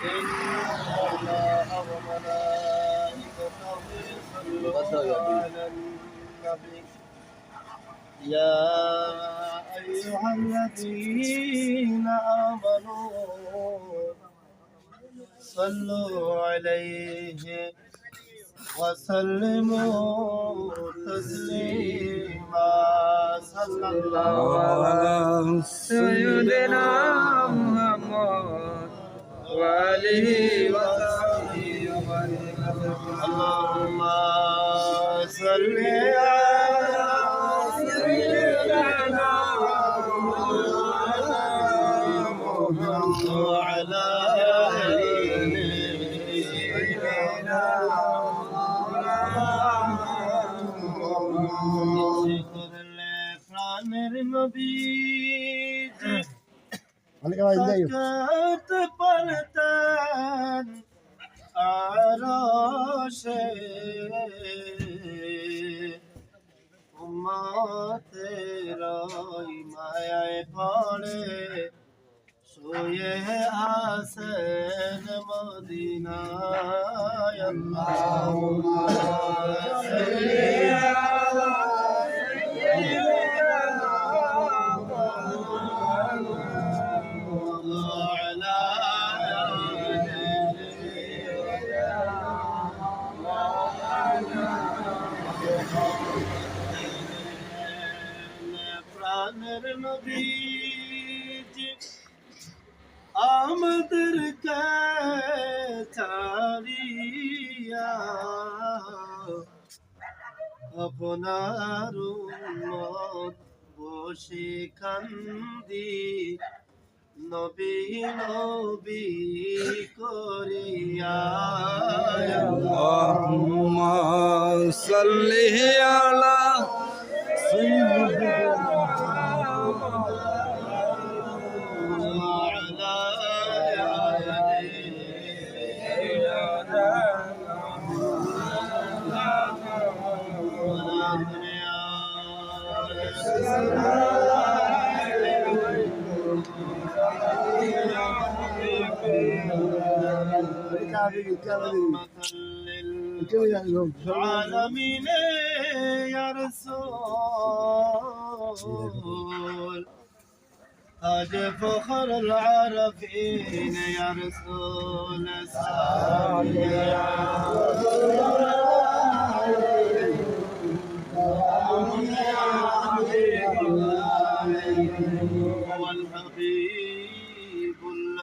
إن الله وملائكته يصلون على النبي يا أيها الذين آمنوا صلوا عليه وسلموا تسليما صلى الله على سيدنا محمد وآله وصحبه وسلم اللهم صل على سيدنا محمد وعلى آل سيدنا প্রাণের নবী তাকাতে পারতেন আরশে উম্মতের ওই মায়ায় পড়ে শুয়ে আছেন মদিনায় আল্লাহুম্মা সাল্লি আলা প্রাণের নবীজি আমাদেরকে ছাড়িয়া আপনার উম্মত বসে কান্দি নবী নবী করিয়া اللهم صل على سيدنا وعلى العالمين يا رسول تاج فخر العارفين يا رسول السلام يا هو الحبيب